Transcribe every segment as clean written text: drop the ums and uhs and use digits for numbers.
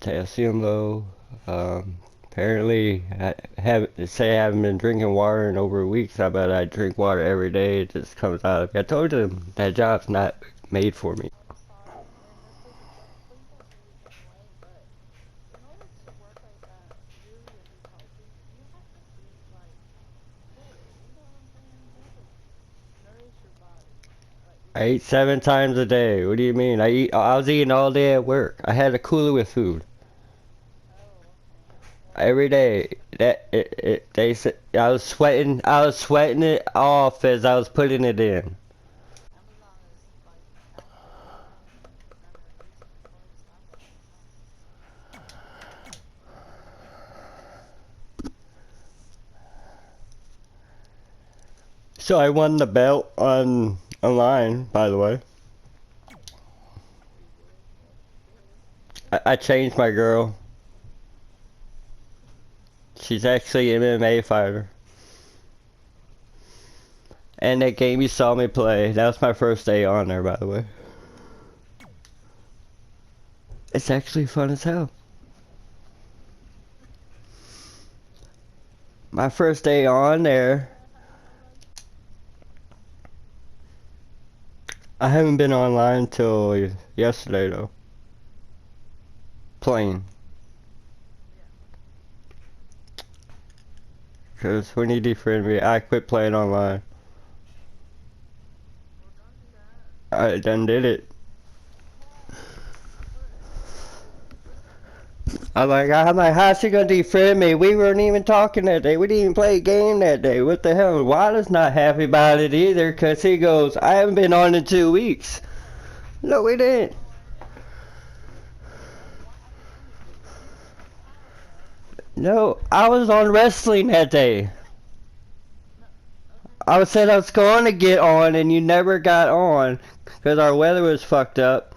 potassium low. Apparently, I haven't been drinking water in over weeks. I bet I drink water every day. It just comes out of me. I told him that job's not made for me. 8, 7 times a day. What do you mean? I was eating all day at work. I had a cooler with food every day. They said I was sweating. I was sweating it off as I was putting it in. So I won the belt online, by the way. I changed my girl. She's actually an MMA fighter. And that game you saw me play, that was my first day on there, by the way. It's actually fun as hell. My first day on there. I haven't been online till yesterday though. Playing. Cause when you defriend me, I quit playing online. I done did it. I'm like, how's she gonna defriend me? We weren't even talking that day. We didn't even play a game that day. What the hell? Wilder's not happy about it either, cause he goes, I haven't been on in 2 weeks. No, we didn't. No, I was on wrestling that day. I said I was going to get on, and you never got on, because our weather was fucked up.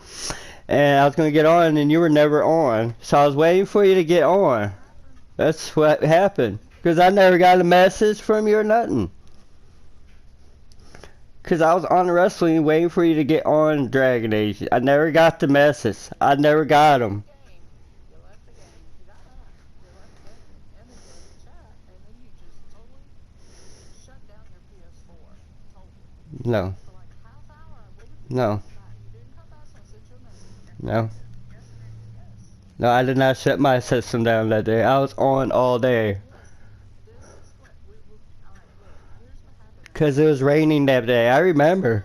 And I was going to get on, and you were never on. So I was waiting for you to get on. That's what happened. Because I never got a message from you or nothing. Because I was on wrestling waiting for you to get on Dragon Age. I never got the message. I never got them. No. No. No. No, I did not shut my system down that day. I was on all day. Because it was raining that day. I remember.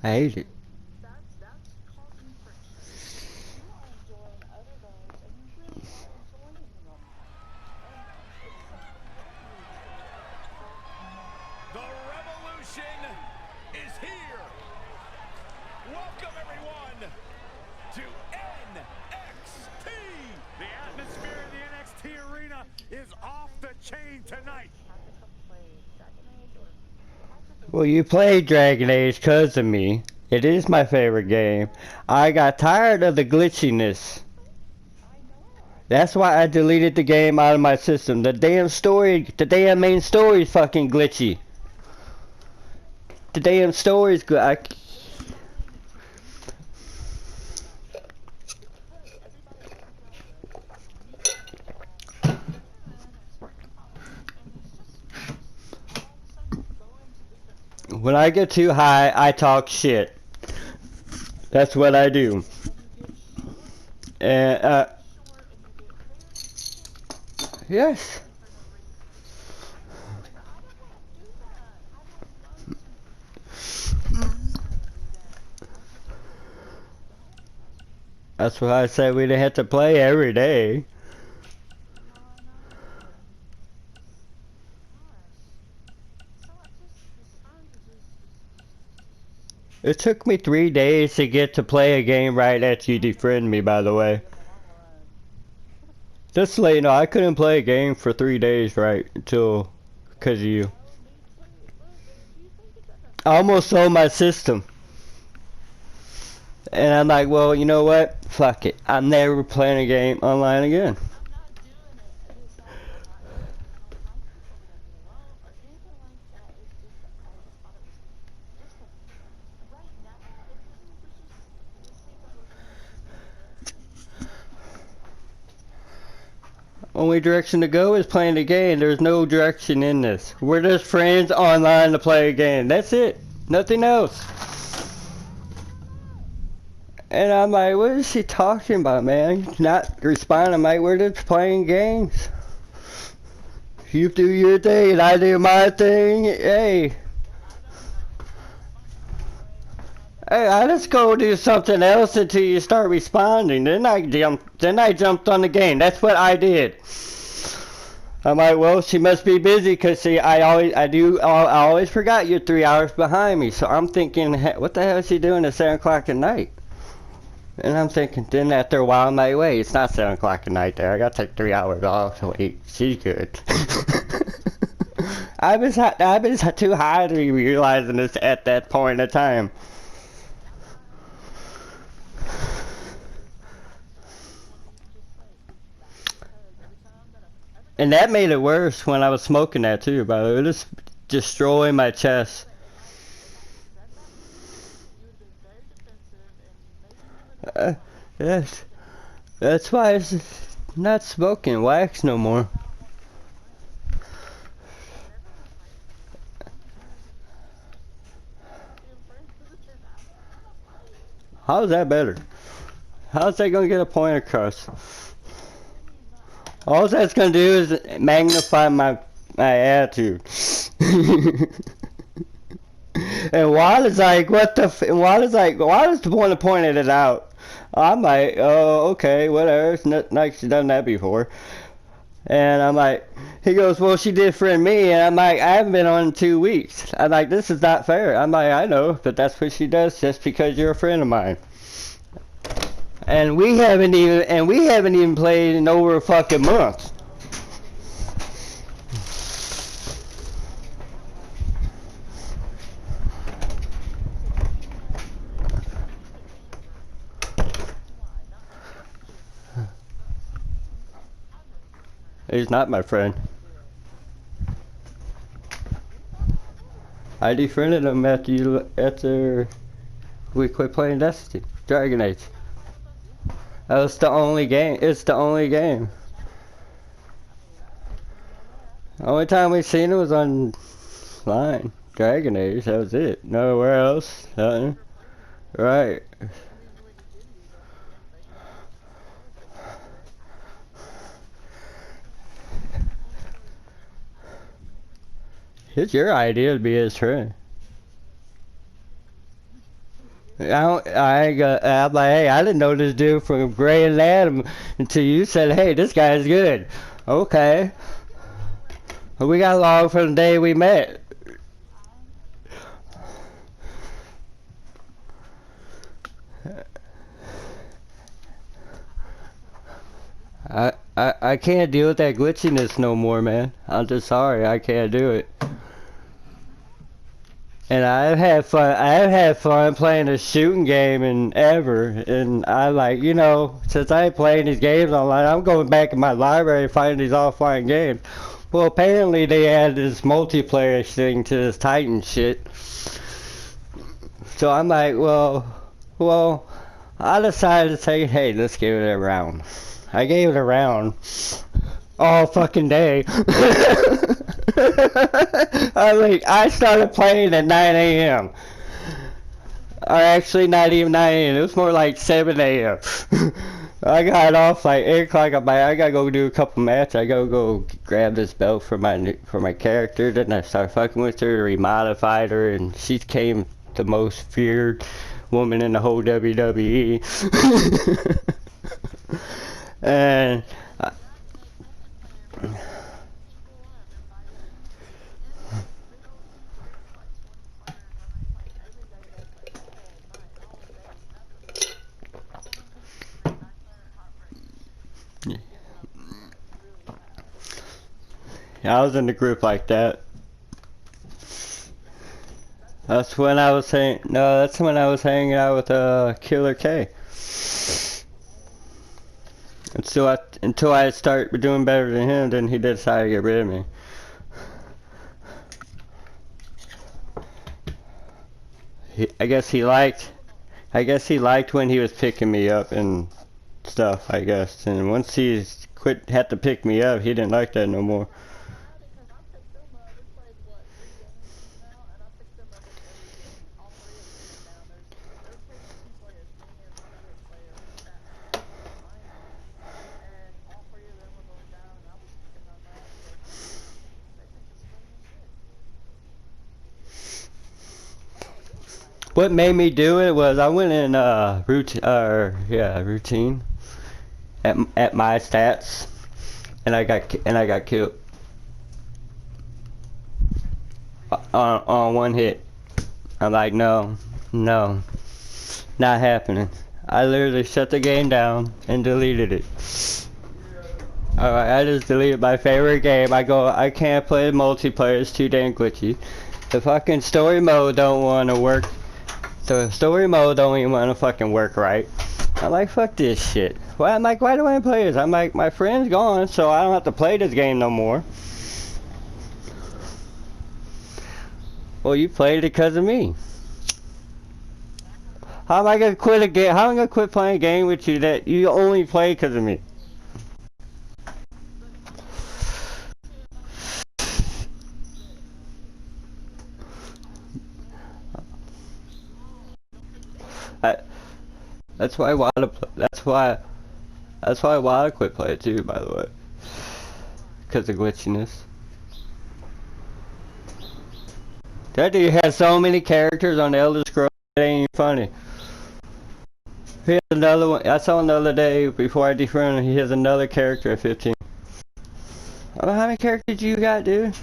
I hate it. The revolution is here. Welcome everyone to NXT. The atmosphere in the NXT arena chain tonight. Well, you played Dragon Age because of me. It is my favorite game. I got tired of the glitchiness. That's why I deleted the game out of my system. The damn story, the damn main story is fucking glitchy. The damn story's good. When I get too high, I talk shit. That's what I do. And, yes. That's why I said we didn't have to play every day. It took me 3 days to get to play a game right after you defriend me, by the way. Just to let you know, I couldn't play a game for 3 days right until because of you. I almost sold my system. And I'm like, well, you know what? Fuck it. I'm never playing a game online again. Only direction to go is playing the game. There's no direction in this. We're just friends online to play a game. That's it. Nothing else. And I'm like, what is she talking about, man? Not responding. I'm like, we're just playing games. You do your thing and I do my thing. Hey. Hey, I just go do something else until you start responding. Then I jumped on the game. That's what I did. I'm like, well, she must be busy because see, I always forgot you're 3 hours behind me. So I'm thinking, hey, what the hell is she doing at 7 o'clock at night? And I'm thinking, then after a while, I'm like, wait, it's not 7 o'clock at night there. I gotta take 3 hours off. So wait, she's good. I was too high to be realizing this at that point in time. And that made it worse when I was smoking that too, by the way. It was destroying my chest. Yes. That's why it's not smoking wax no more. How's that better? How's that gonna get a point across? All that's gonna do is magnify my attitude. And Wallace like, what the? Wallace like, Wallace the one that pointed it out. I'm like, oh, okay, whatever. It's not like she's done that before. And I'm like, he goes, well, she did friend me. And I'm like, I haven't been on in 2 weeks. I'm like, this is not fair. I'm like, I know, but that's what she does just because you're a friend of mine. And we haven't even played in over a fucking month. He's not my friend. I defriended him after we quit playing Destiny, Dragon Age. That was the only game. It's the only game. The only time we seen it was online. Dragon Age, that was it. Nowhere else. Nothing. Right. It's your idea to be his friend. I'm like, hey, I didn't know this dude from Gray and Adam until you said, hey, this guy's good. Okay. We got along from the day we met. I can't deal with that glitchiness no more, man. I'm just sorry, I can't do it. And I've had fun playing a shooting game and ever, and I like, you know, since I ain't playing these games online, I'm going back in my library and finding these offline games. Well, apparently they added this multiplayer thing to this Titan shit. So I'm like, well, I decided to say, hey, let's give it a round. I gave it a round all fucking day. I started playing at 9 a.m. Or actually, not even 9 a.m. It was more like 7 a.m. I got off like 8 o'clock. I gotta go do a couple matches. I gotta go grab this belt for my character. Then I started fucking with her, remodified her, and she became the most feared woman in the whole WWE. And I was in the group like that. That's when I was saying no. That's when I was hanging out with Killer K. Until I start doing better than him, then he decided to get rid of me. I guess he liked when he was picking me up and stuff. I guess, and once he had to pick me up, he didn't like that no more. What made me do it was I went in routine at my stats, and I got killed on one hit. I'm like, no, not happening. I literally shut the game down and deleted it. Alright, I just deleted my favorite game. I can't play multiplayer, it's too damn glitchy. The fucking story mode don't want to work. The story mode don't even want to fucking work right. I'm like, fuck this shit. Why do I want to play this? I'm like, my friend's gone, so I don't have to play this game no more. Well, you played it because of me. How am I gonna quit a game? How am I gonna quit playing a game with you that you only play because of me? That's why I want to. That's why I want to quit playing too. By the way, because of glitchiness. That dude has so many characters on the Elder Scrolls. It ain't even funny. He has another one. I saw him the other day before I defriended him. He has another character at 15. Oh, how many characters you got, dude?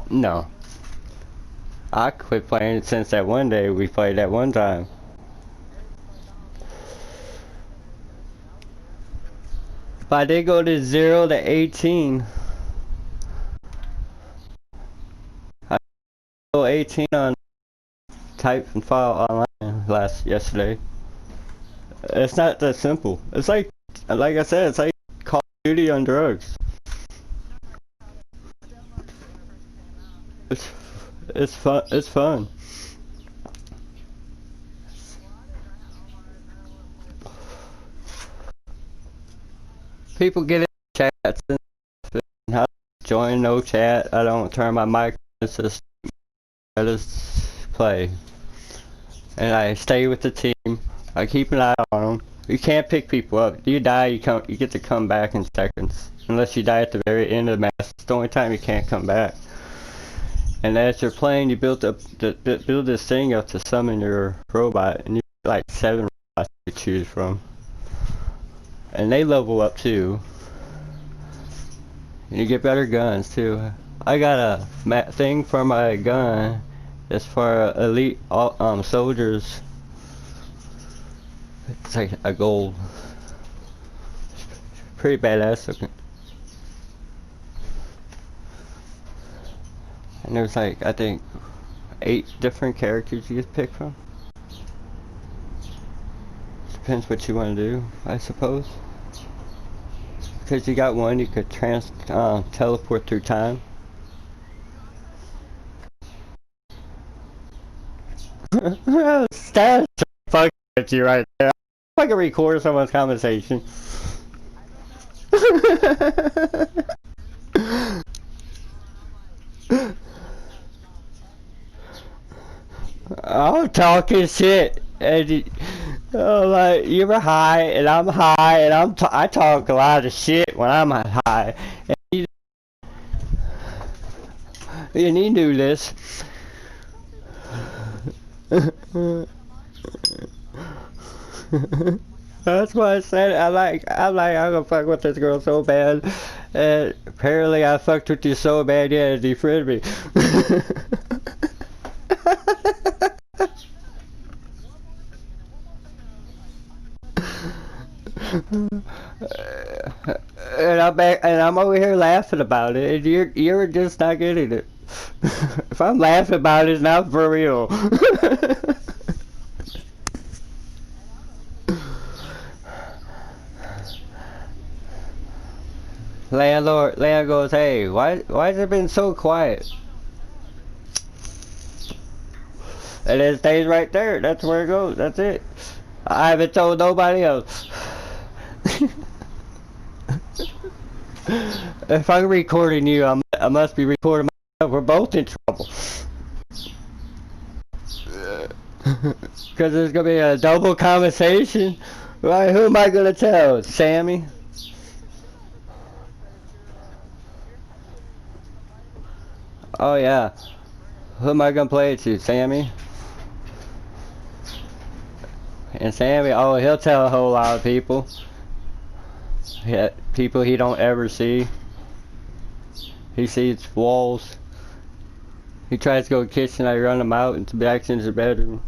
No. I quit playing since that one day we played that one time. But I did go to 0 to 18. I go 18 on type and file online yesterday. It's not that simple. It's like I said, it's like Call of Duty on drugs. It's fun. It's fun. People get in chats and how to join no chat. I don't turn my mic on. It's just I just play, and I stay with the team. I keep an eye on them. You can't pick people up. You die, you get to come back in seconds. Unless you die at the very end of the match. It's the only time you can't come back. And as you're playing, you build this thing up to summon your robot, and you get like 7 robots to choose from. And they level up too. And you get better guns too. I got a thing for my gun It's for elite soldiers. It's like a gold. Pretty badass looking. And there's like, I think, 8 different characters you can pick from. Depends what you want to do, I suppose. Because you got one you could teleport through time. That's fucking with you right there. I can record someone's conversation. I'm talking shit, and like you were high, and I'm high, and I talk a lot of shit when I'm high, and you knew this. That's why I said I'm gonna fuck with this girl so bad, and apparently I fucked with you so bad you had to defriend me. And I'm back, and I'm over here laughing about it, and you're just not getting it. If I'm laughing about it, it's not for real. Landlord goes, hey, why has it been so quiet? And it stays right there. That's where it goes. That's it. I haven't told nobody else. If I'm recording you, I must be recording myself. We're both in trouble. Because there's going to be a double conversation. Right, who am I going to tell? Sammy? Oh yeah. Who am I going to play it to? Sammy? And Sammy, oh, he'll tell a whole lot of people. Yeah, people he don't ever see. He sees walls. He tries to go to the kitchen, I run him out and back into the bedroom.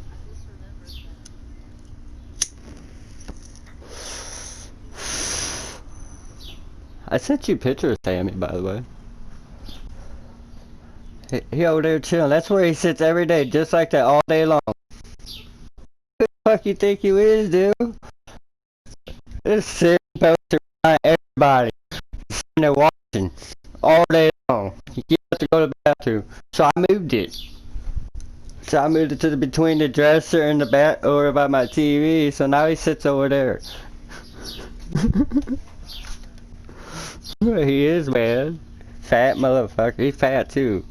I sent you a picture of Sammy, by the way. He over there chilling. That's where he sits every day, just like that, all day long. Who the fuck you think you is, dude? This sitting poster behind everybody. Sitting there watching all day long. You have to go to the bathroom. So I moved it. So I moved it to between the dresser and the bat over by my TV. So now he sits over there. He is, man. Fat motherfucker. He's fat too.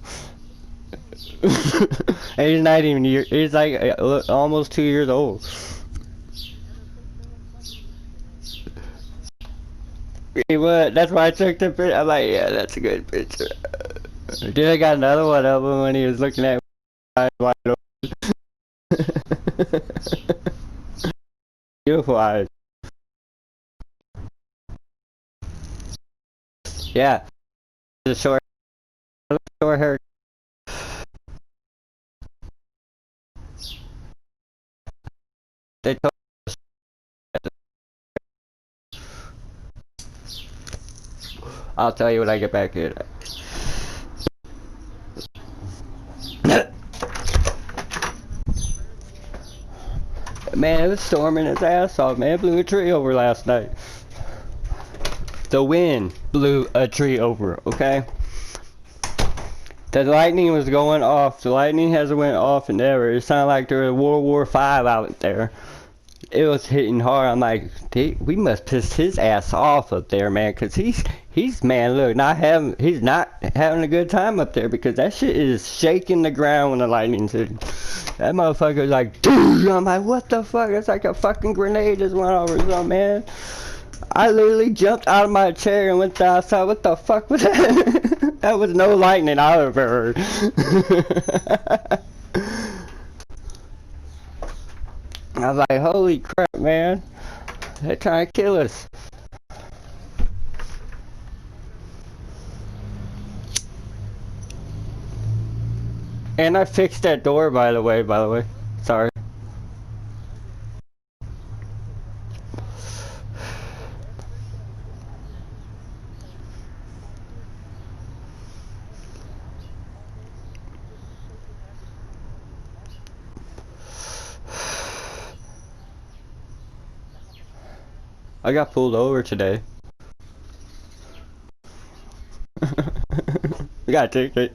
And he's not even he's like almost 2 years old. He was. That's why I took the picture. I'm like, yeah, that's a good picture. Then I got another one of him when he was looking at me eyes wide open. Beautiful eyes. Yeah. The short hair. They told us. I'll tell you when I get back here. Man, it was storming its ass off, man. It blew a tree over last night. The wind blew a tree over, okay? The lightning was going off. The lightning hasn't went off in ever. It sounded like there was World War V out there. It was hitting hard. I'm like, we must piss his ass off up there, man, because he's man, look, he's not having a good time up there because that shit is shaking the ground when the lightning's hitting. That motherfucker's like, dude, I'm like, what the fuck? It's like a fucking grenade just went over something, man. I literally jumped out of my chair and went outside. What the fuck was that? That was no lightning I ever heard. I was like, holy crap, man. They're trying to kill us. And I fixed that door, by the way. Sorry. I got pulled over today. I got a ticket.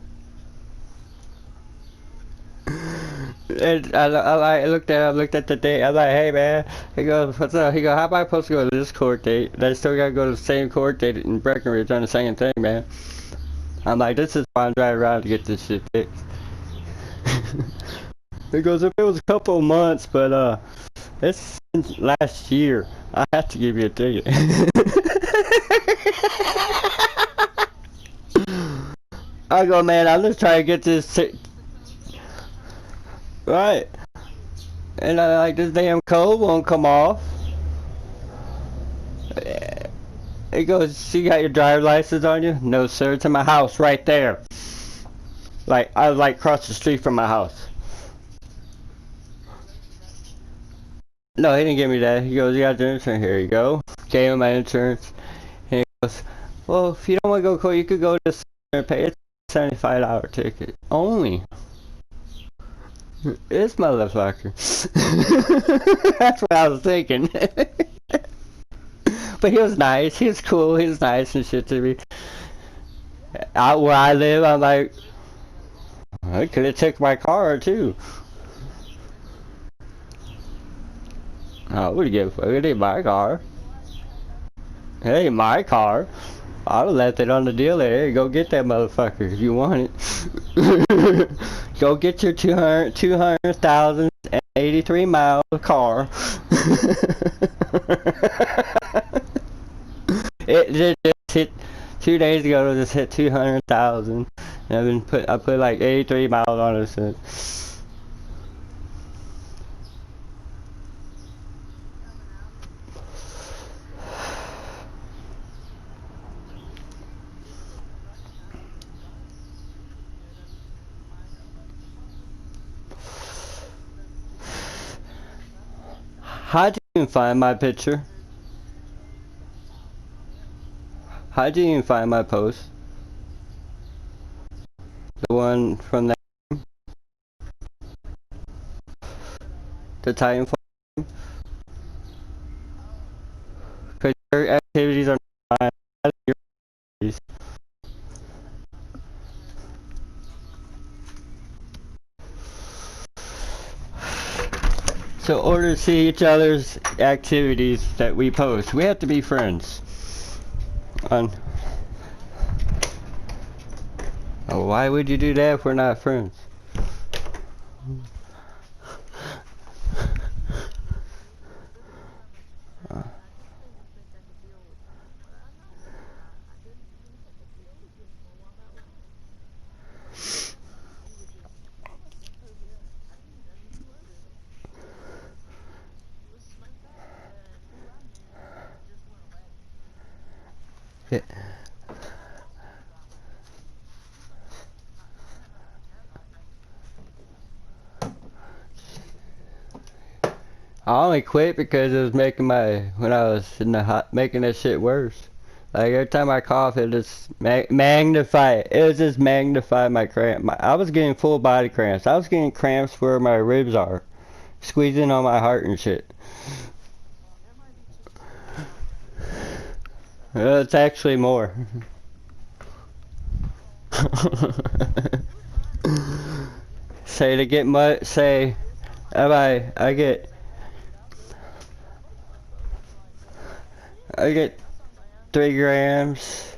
And I looked at the date. I'm like, hey man. He goes, what's up? He goes, how am I supposed to go to this court date? And I still gotta go to the same court date in Breckenridge on the same thing, man. I'm like, this is why I'm driving around to get this shit fixed. He goes, if it was a couple of months, but it's since last year. I have to give you a ticket. I go, man, I'm just trying to get this right. And I like, this damn code won't come off. He goes, you got your driver's license on you? No, sir, it's in my house right there. Like, I was like across the street from my house. No, he didn't give me that. He goes, you got your insurance. Here you go. Gave him my insurance. And he goes, well, if you don't want to go court, you could go to the and pay it. $75 ticket. Only. This motherfucker. That's what I was thinking. But he was nice. He was cool. He was nice and shit to me. Out where I live, I'm like, I could have took my car too. I would give a fuck. It ain't my car. It ain't my car. I would left it on the dealer. Hey, go get that motherfucker if you want it. Go get your 200,083 mile car. It just hit 2 days ago. It just hit 200,000. And I put like 83 miles on it since. How'd you even find my picture? How'd you even find my post? The one from that, the Titanfall? Because your activities are not your activities. So in order to see each other's activities that we post, we have to be friends. Oh, why would you do that if we're not friends? I only quit because it was making when I was in the hot, making that shit worse. Like every time I cough, it just magnify it. It was just magnify my cramp. I was getting full body cramps. I was getting cramps where my ribs are, squeezing on my heart and shit. It's actually more. Say to get much. Say, I get 3 grams.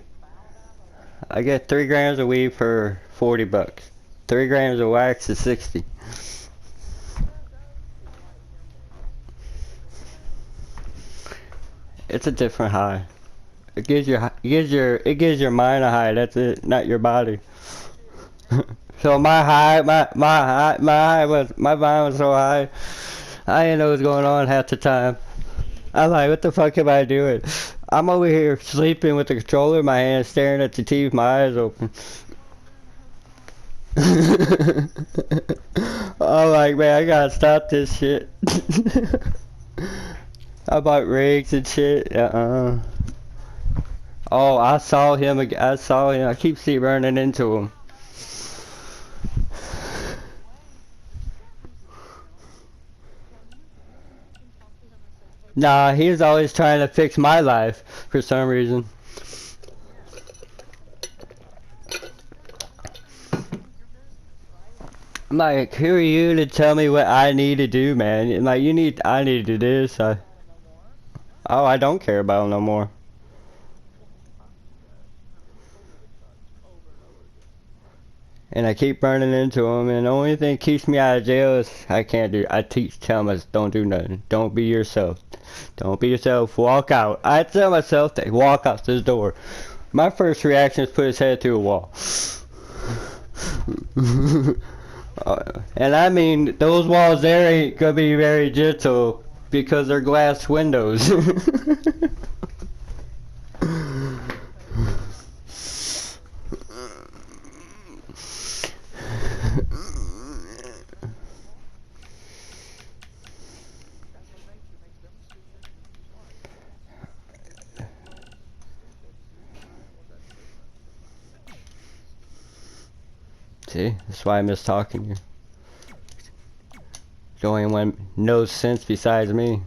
I get 3 grams of weed for $40. 3 grams of wax is 60. It's a different high. It gives your mind a high. That's it, not your body. So my mind was so high, I didn't know what was going on half the time. I'm like, what the fuck am I doing? I'm over here sleeping with the controller in my hand, staring at the TV, my eyes open. I'm like, man, I gotta stop this shit. I bought rigs and shit. Oh, I saw him. I saw him. I keep running into him. Nah, he's always trying to fix my life for some reason. I'm like, who are you to tell me what I need to do, man? I'm like, I need to do this. Oh, I don't care about him no more. And I keep running into him, and the only thing keeps me out of jail is I can't do. I tell myself, don't do nothing. Don't be yourself. Don't be yourself. Walk out. I tell myself to walk out this door. My first reaction is put his head through a wall. And I mean, those walls there ain't gonna be very gentle because they're glass windows. See, that's why I miss talking to you. The only one knows sense besides me.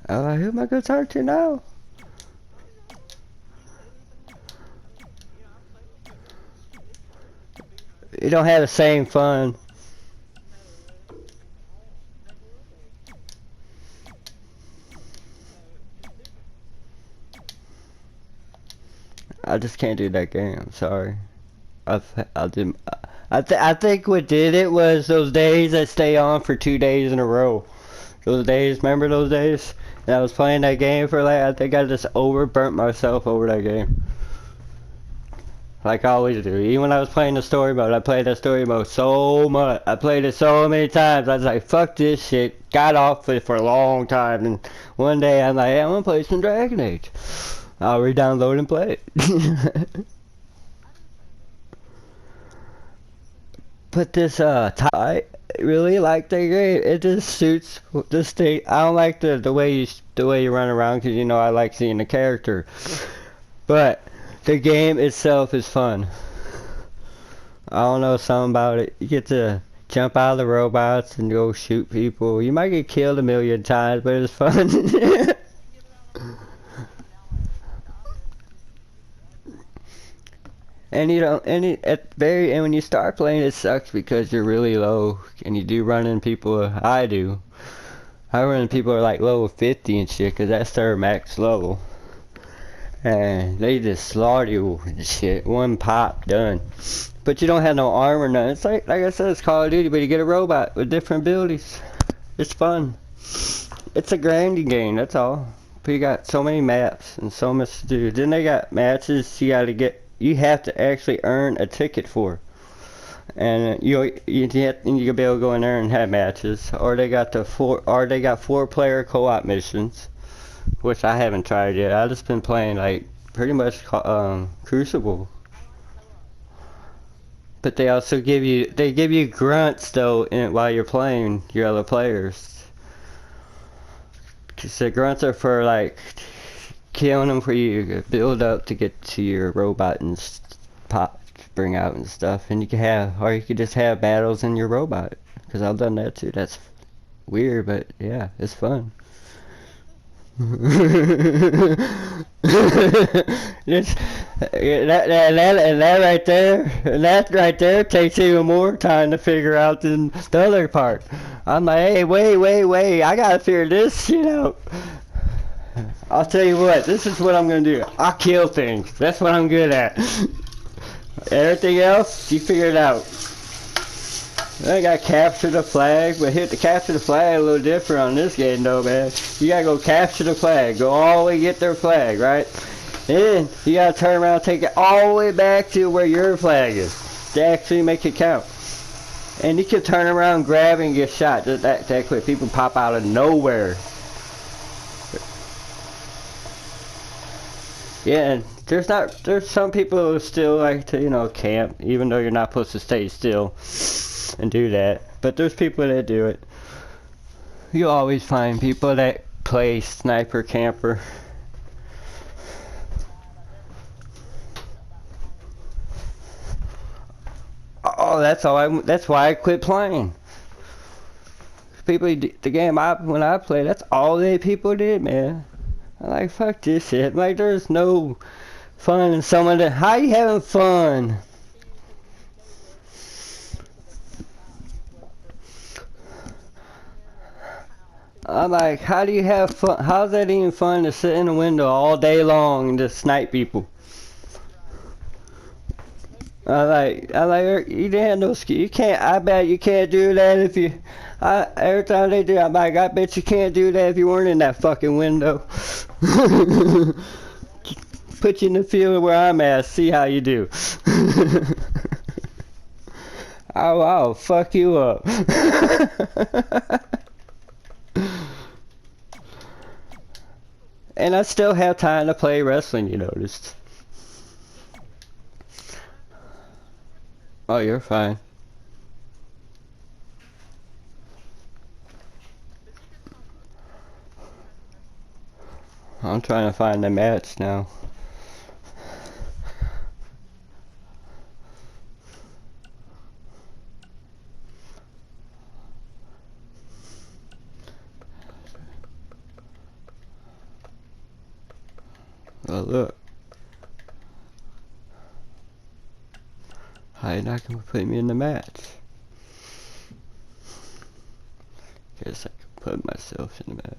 Who am I gonna talk to now? You don't have the same fun. I just can't do that game. I'm sorry. I think what did it was those days that stay on for 2 days in a row. Those days, remember those days? And I was playing that game for like, I think I just overburnt myself over that game. Like I always do. Even when I was playing the story mode, I played that story mode so much. I played it so many times. I was like, fuck this shit. Got off it for a long time. And one day I'm like, hey, I'm gonna play some Dragon Age. I'll re-download and play it. But this I really like the game. It just suits this thing. I don't like the way you run around because you know I like seeing the character. But the game itself is fun. I don't know, something about it. You get to jump out of the robots and go shoot people. You might get killed a million times, but it's fun. And you don't, and when you start playing, it sucks because you're really low, and you do run into people. I do. I run into people who are like level 50 and shit, cause that's their max level, and they just slaughter you and shit. One pop, done. But you don't have no armor, nothing. It's like I said, it's Call of Duty, but you get a robot with different abilities. It's fun. It's a grinding game, that's all. But you got so many maps and so much to do. Then they got matches you have to actually earn a ticket for, and you can be able to go in there and have matches, or they got 4-player co-op missions, which I haven't tried yet. I've just been playing like pretty much Crucible. But they also give you grunts though while you're playing your other players. 'Cause the grunts are for like killing them for you build up to get to your robot and bring out and stuff, and you could just have battles in your robot, because I've done that too. That's weird, but yeah, it's fun. That right there takes even more time to figure out than the other part. I'm like, hey, wait, I gotta figure this shit out. I'll tell you what, this is what I'm gonna do. I'll kill things. That's what I'm good at. Everything else, you figure it out. I gotta capture the flag, but capture the flag a little different on this game though, man. You gotta go capture the flag, go all the way get their flag, right? Then you gotta turn around and take it all the way back to where your flag is to actually make it count. And you can turn around, grab, and get shot just that quick. People pop out of nowhere. Yeah, and there's some people who still like to, you know, camp, even though you're not supposed to stay still and do that. But there's people that do it. You always find people that play sniper camper. Oh, that's why I quit playing. The game when I played, that's all they people did, man. I'm like, fuck this shit. Like, there's no fun in someone that, how you having fun? I'm like, how do you have fun? How's that even fun to sit in a window all day long and just snipe people? I like, you didn't have no skill. You can't, I bet you can't do that if you, every time they do, I'm like, I bet you can't do that if you weren't in that fucking window. Put you in the field where I'm at, see how you do. I'll fuck you up. And I still have time to play wrestling, you noticed. Oh, you're fine. I'm trying to find the match now. Oh, look. How you not gonna put me in the match? Guess I can put myself in the match.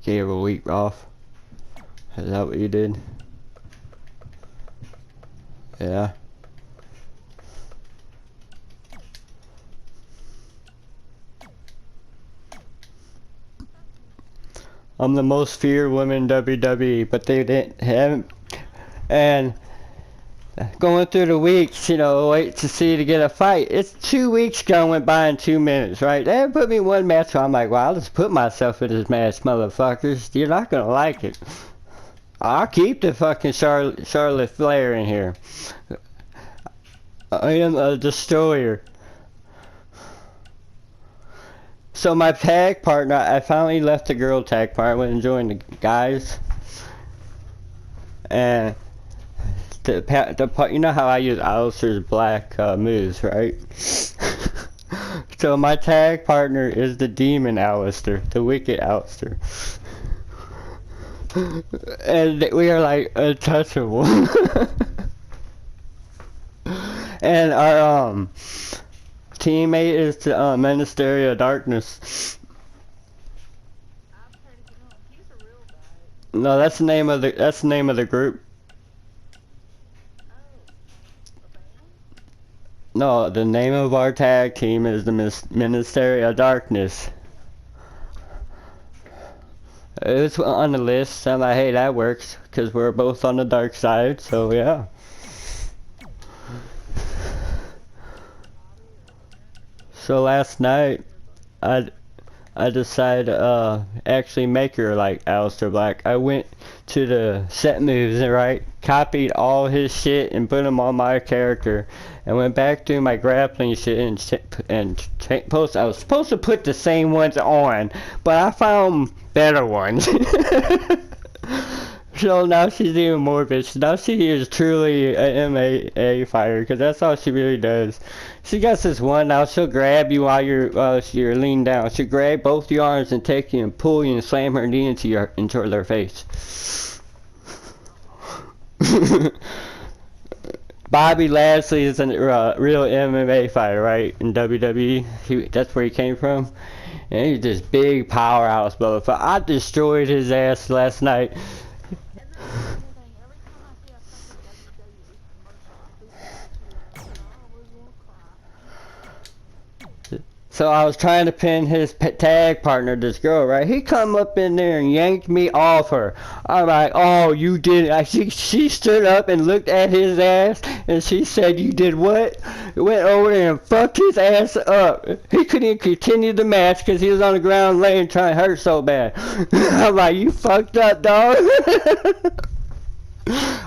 Gave a week off. Is that what you did? Yeah. I'm the most feared woman in WWE, but they didn't have, and going through the weeks, you know, wait to see to get a fight. It's 2 weeks gone went by in 2 minutes, right? They put me in one match, so I'm like, well, I'll just put myself in this match, motherfuckers. You're not gonna like it. I'll keep the fucking Charlotte Flair in here. I am a destroyer. So my tag partner, I finally left the girl tag partner. I went and joined the guys. And you know how I use Alistair's black moves, right? So my tag partner is the demon Alistair, the wicked Alistair. And we are like untouchable. And our teammate is the Ministry of Darkness. No, that's the name of the group. No, the name of our tag team is the Ministry of Darkness. It's on the list. I'm like, hey, that works because we're both on the dark side. So yeah. So last night, I decided to actually make her like Aleister Black. I went to the set moves and copied all his shit and put them on my character, and went back to my grappling shit and post. I was supposed to put the same ones on, but I found better ones. So now she's even more bitch. Now she is truly an MMA fighter, because that's all she really does. She got this one. Now she'll grab you while you're leaned down. She'll grab both your arms and take you and pull you and slam her knee into their face. Bobby Lashley is a real MMA fighter, right? In WWE, that's where he came from. And he's this big powerhouse motherfucker. I destroyed his ass last night. So I was trying to pin his tag partner, this girl, right? He come up in there and yanked me off her. I'm like, oh, you did. She stood up and looked at his ass, and she said, you did what? Went over there and fucked his ass up. He couldn't even continue the match because he was on the ground laying trying to hurt so bad. I'm like, you fucked up, dog.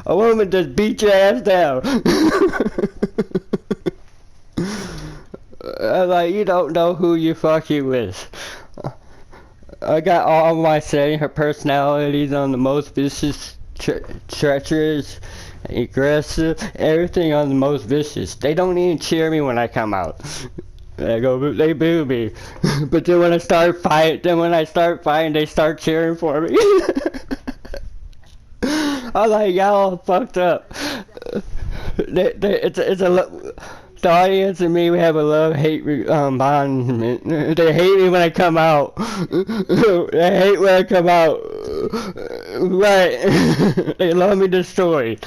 A woman just beat your ass down. Like, you don't know who you're fucking with. I got all my setting, her personalities on the most vicious, treacherous, aggressive, everything on the most vicious. They don't even cheer me when I come out. They boo me. But then when I start fighting, they start cheering for me. I'm like, y'all fucked up. The audience and me, we have a love-hate bond. They hate me when I come out. They hate when I come out. Right. They love me destroyed.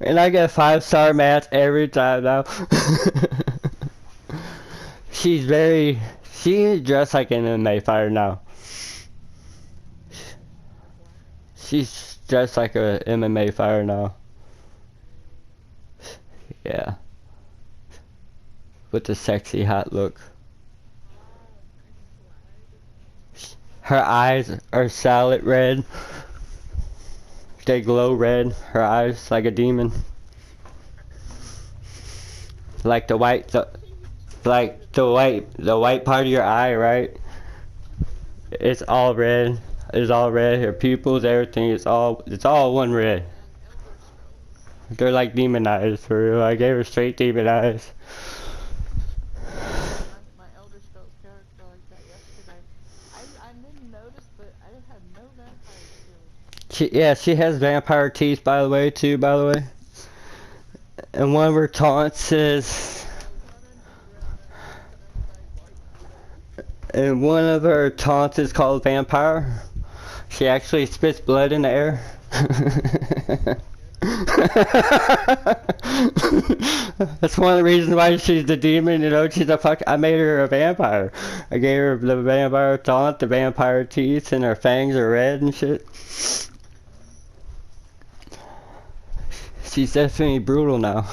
And I get a 5-star match every time now. She's dressed like an MMA fighter now. She's dressed like a MMA fighter now. Yeah. With the sexy hot look. Her eyes are salad red. They glow red. Her eyes like a demon. Like the white part of your eye, right? It's all red. It's all red. Her pupils, everything, it's all one red. They're like demon eyes for real. I gave her straight demon eyes. My elder scrolls character like that yesterday. I didn't notice, but I had no vampire skills. She has vampire teeth, by the way, too, by the way. And one of her taunts is... And one of her taunts is called vampire. She actually spits blood in the air. That's one of the reasons why she's the demon, you know, I made her a vampire. I gave her the vampire taunt, the vampire teeth, and her fangs are red and shit. She's definitely brutal now.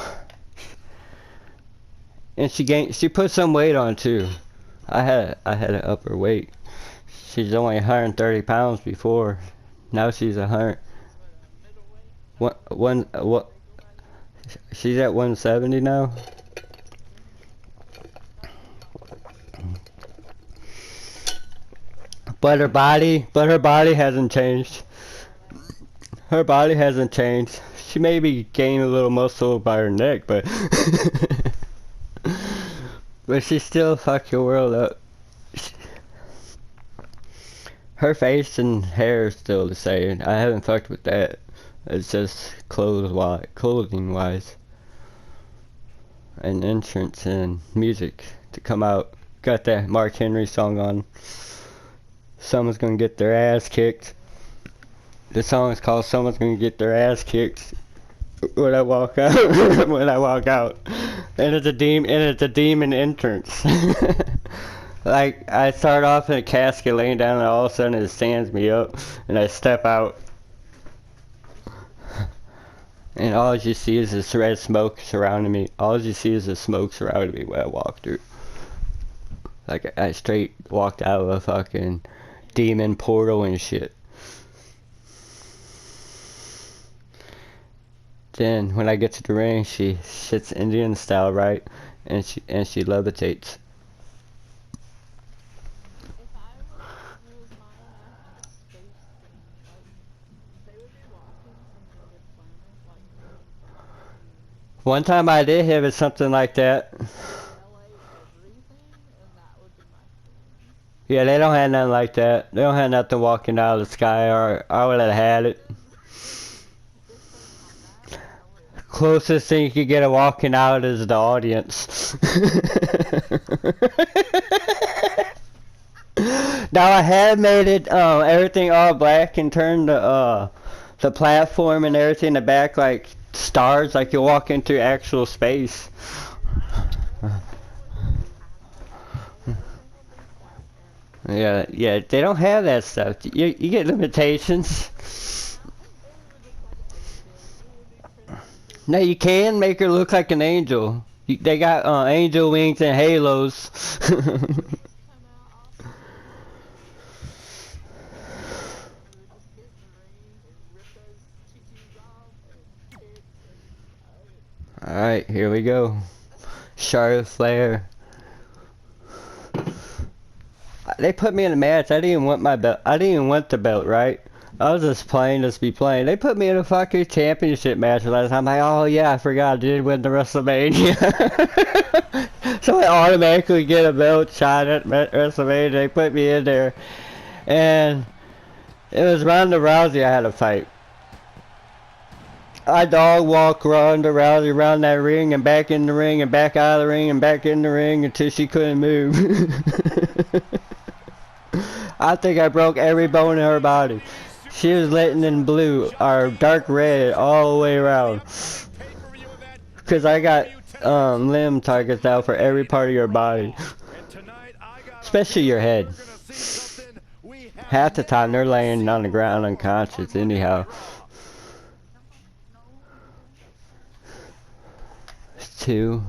And she put some weight on too. I had to up her weight. She's only 130 pounds before. Now she's 100. What? She's at 170 now. But her body hasn't changed. Her body hasn't changed. She maybe gained a little muscle by her neck, but but she still fuck your world up. Her face and hair is still the same. I haven't fucked with that. It's just clothing wise. And entrance and music to come out. Got that Mark Henry song on. Someone's gonna get their ass kicked. The song is called Someone's Gonna Get Their Ass Kicked when I walk out. When I walk out. And it's a demon entrance. Like, I start off in a casket laying down and all of a sudden it stands me up and I step out. And all you see is this red smoke surrounding me. All you see is the smoke surrounding me when I walk through. Like, I straight walked out of a fucking demon portal and shit. Then, when I get to the ring, she sits Indian style, right? And she levitates. One time I did have it something like that. Yeah, they don't have nothing like that. They don't have nothing walking out of the sky, or I would have had it. Closest thing you could get a walking out is the audience. Now I had made it everything all black and turned the platform and everything in the back like stars, like you walk into actual space. Yeah, yeah, they don't have that stuff. You get limitations. No, you can make her look like an angel. They got angel wings and halos. Alright, here we go. Charlotte Flair. They put me in a match. I didn't even want my belt. I didn't even want the belt, right? I was just playing, just be playing. They put me in a fucking championship match last time. I'm like, oh yeah, I forgot I did win the WrestleMania. So I automatically get a belt shot at WrestleMania. They put me in there. And it was Ronda Rousey I had to fight. I dog walk Ronda Rousey around that ring and back in the ring and back out of the ring and back in the ring until she couldn't move. I think I broke every bone in her body. She was letting in blue or dark red all the way around. Because I got limb targets out for every part of your body. Especially your head. Half the time they're laying on the ground unconscious anyhow. Two.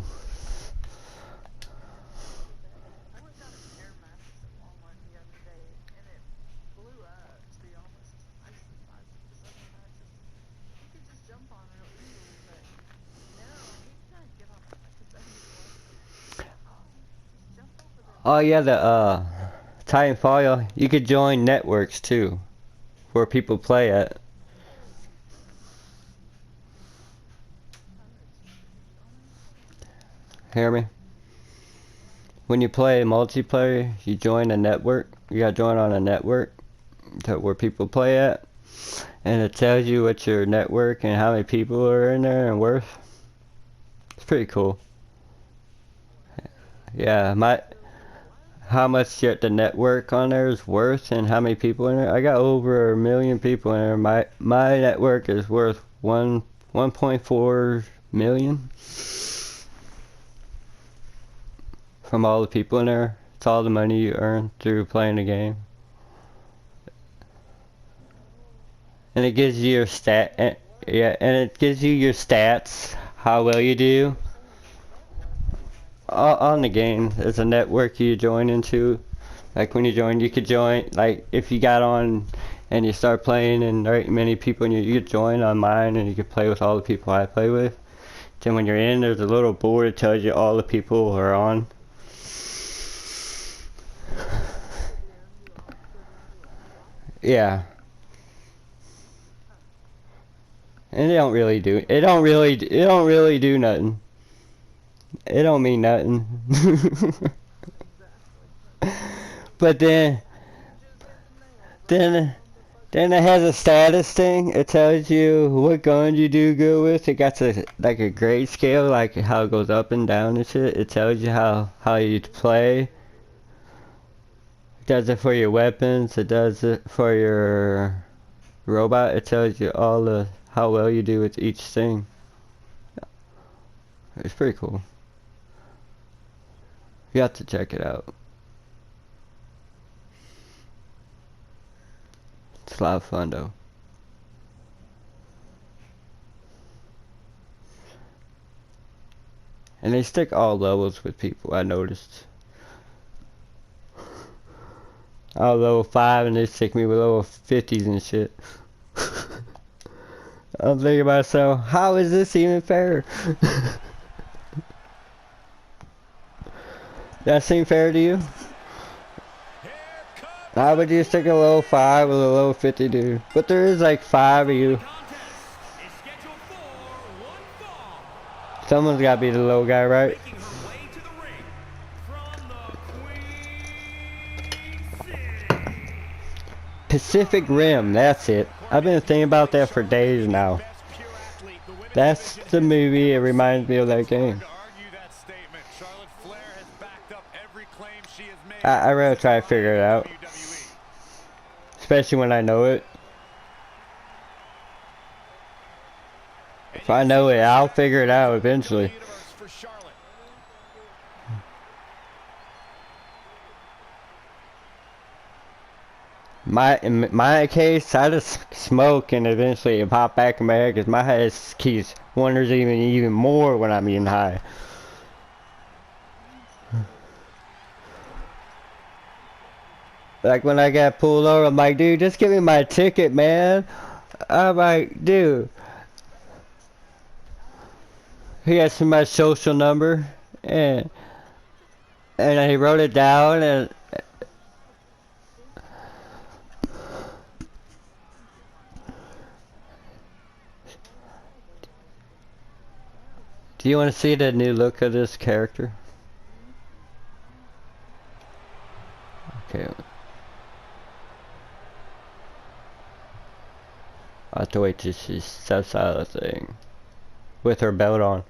Oh yeah, the Titanfall, you could join networks too, where people play at. Hear me? When you play multiplayer, you join a network. You gotta join on a network where people play at, and it tells you what your network and how many people are in there and worth. It's pretty cool. Yeah, how much the network on there is worth and how many people in there. I got over 1 million people in there. My network is worth 1.4 million from all the people in there. It's all the money you earn through playing the game. And it gives you your and it gives you your stats, how well you do. On the game, there's a network you join into. Like when you join, you could join, like if you got on and you start playing and there ain't many people and you could join on mine and you could play with all the people I play with. Then when you're in, there's a little board that tells you all the people who are on. Yeah. And it don't really do nothing. It don't mean nothing. But then it has a status thing. It tells you what gun you do good with. It got like a grade scale, like how it goes up and down and shit. It tells you how you play. It does it for your weapons. It does it for your robot. It tells you how well you do with each thing. It's pretty cool. You have to check it out. It's a lot of fun though. And they stick all levels with people, I noticed. I was level 5 and they stick me with level 50s and shit. I'm thinking to myself, how is this even fair? That seem fair to you? How would you stick a level 5 with a level 50 dude? But there is like 5 of you. Someone's gotta be the low guy, right? Pacific Rim, that's it. I've been thinking about that for days now. That's the movie, it reminds me of that game. I rather try to figure it out. Especially when I know it. If I know it, I'll figure it out eventually. In my case, I just smoke and eventually it pop back in my head because my head keeps wonders even more when I'm getting high. Like when I got pulled over, I'm like, dude, just give me my ticket, man. I'm like, dude. He asked me my social number, and he wrote it down, and do you want to see the new look of this character? Okay. I have to wait till she steps out of the thing with her belt on.